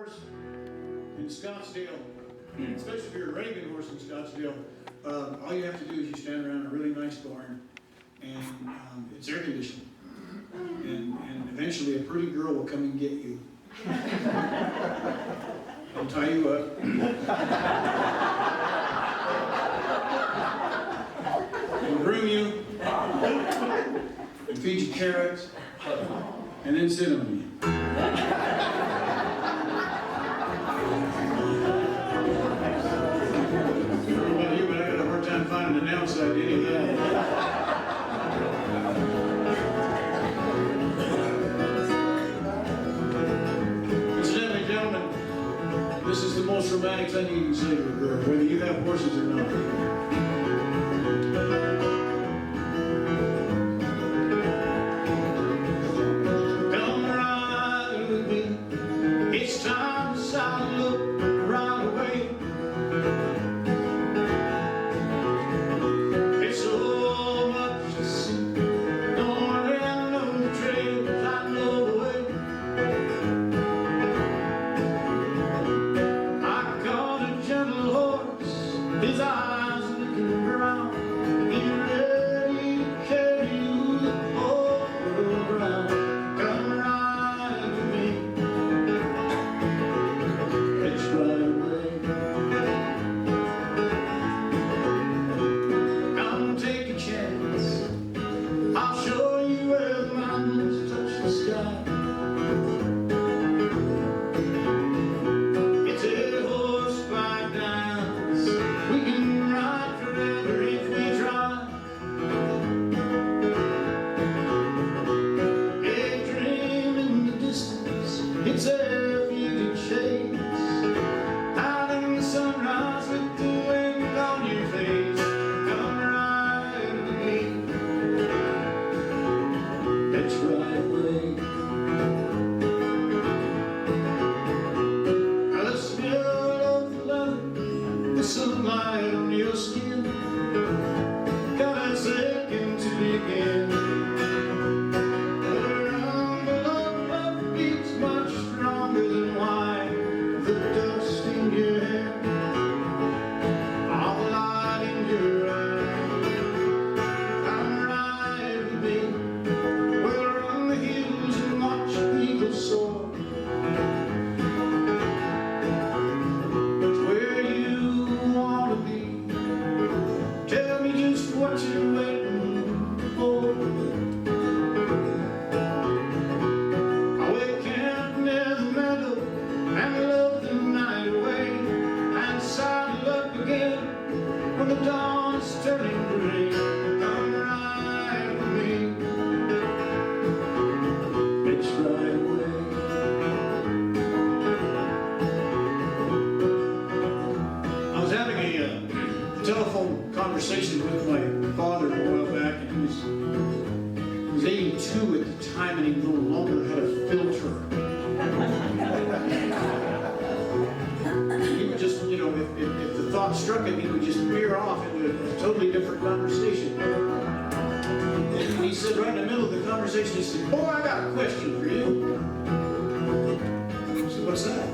horse in Scottsdale, especially if you're a renting horse in Scottsdale, all you have to do is you stand around a really nice barn, and it's air conditioned. And eventually a pretty girl will come and get you. I'll tie you up. And groom you. And feed you carrots. And then sit on you. I don't know about you, but I got a hard time finding an downside to any of that. Incidentally, gentlemen, this is the most romantic thing you can say to a girl, whether you have horses or not. Come ride with me. It's time to saddle up right away. It's so much to see. Don't have no trails, I know the way. I caught a gentle horse, his eyes looking brown. He's ready to carry you all around. Come ride with me. It's right away. Come take a chance. I'll show you where the mountains touch the sky. It's a horseback dance. We can ride forever if we try. A dream in the distance. It's a fleeting chase. Out in the sunrise with the wind on your face. Come ride with me. It's right away. Now the smell of the leather, the sunlight on your skin, got a second to begin. Around the love beats much stronger than wine. The dust in your hair, all the light in your eyes. Come ride with me. We'll run the hills and watch the eagles soar. It's where you want to be. Tell me just what you're waiting for. I wake up near the meadow and love the night away, and saddle up again when the dawn's turning gray. Come ride with me. It's right away. I was having a telephone conversation with my father a while back, and he was 82 at the time, and he no longer had a filter. He would just, you know, if the thought struck him, he would just veer off into a totally different conversation. And he said, right in the middle of the conversation, he said, "Boy, I got a question for you." I said, "What's that?"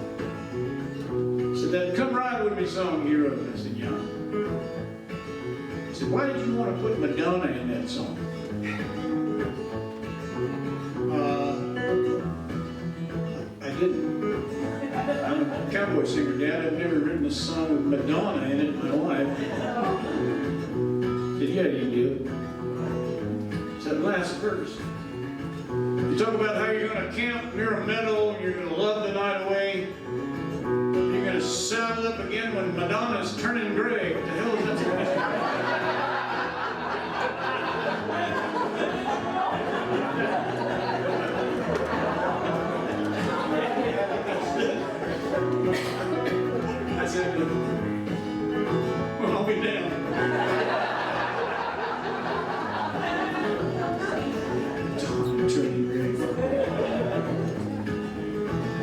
He said, "That Come Ride With Me song you wrote." I said, "Yeah." He said, "Why did you want to put Madonna in that song?" I didn't. I'm a cowboy singer, Dad. I've never written a song with Madonna in it in my life. He said, "Yeah, you did." It's that last verse. You talk about how you're going to camp near a meadow, and you're going to love the night away. You're going to saddle up again when Madonna's turning gray. What the hell is that supposed to I said, "Well, I'll be down." Turning gray.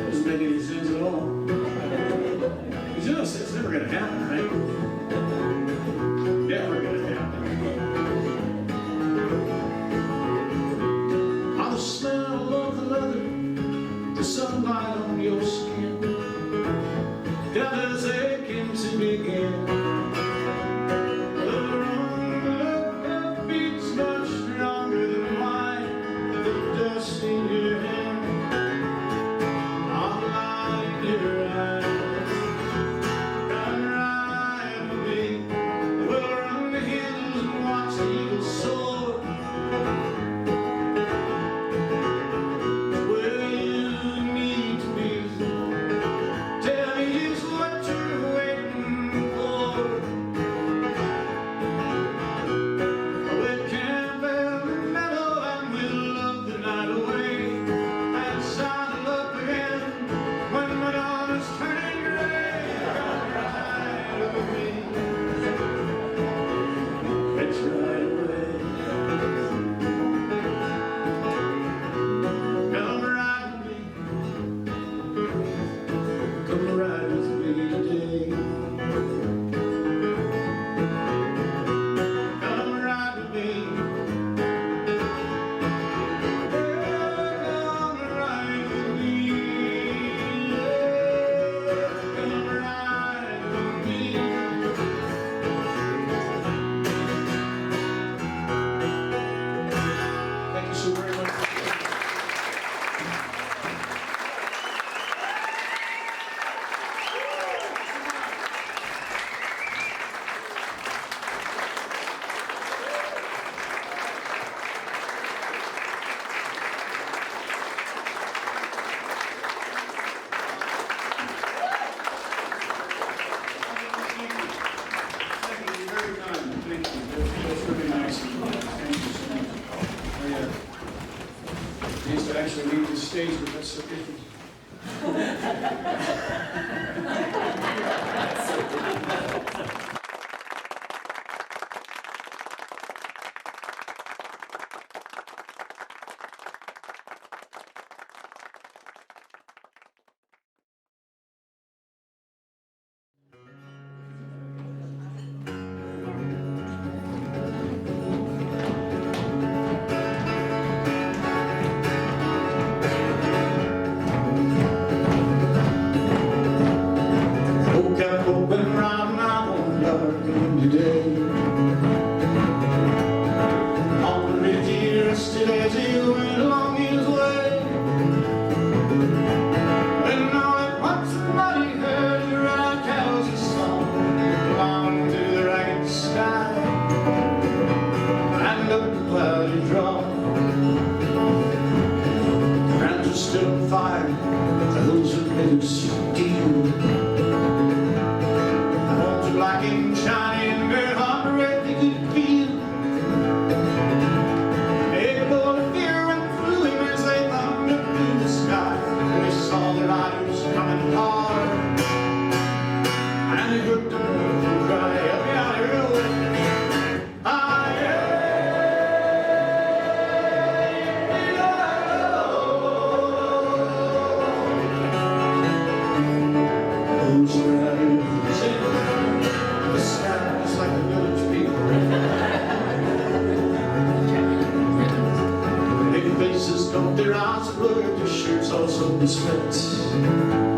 Doesn't make any sense at all. Because you know, it's never going to happen, right? actually leave the stage, but that's so different. Woke up hoping round my own dark today. On the ridge he rested as he went along his way. When all at once somebody heard the right cows he saw along through the ragged sky and up the cloudy draw. The ground was still on fire, the hills were made of steel. Black and shiny and very hot red they could feel. A bolt of fear went through him as they thundered through the sky. And he saw the riders coming hard, and he heard the moon cry, "Help me out here, those riders in the sky just like the village people. Big faces don't their eyes blurred, their shirts also be split.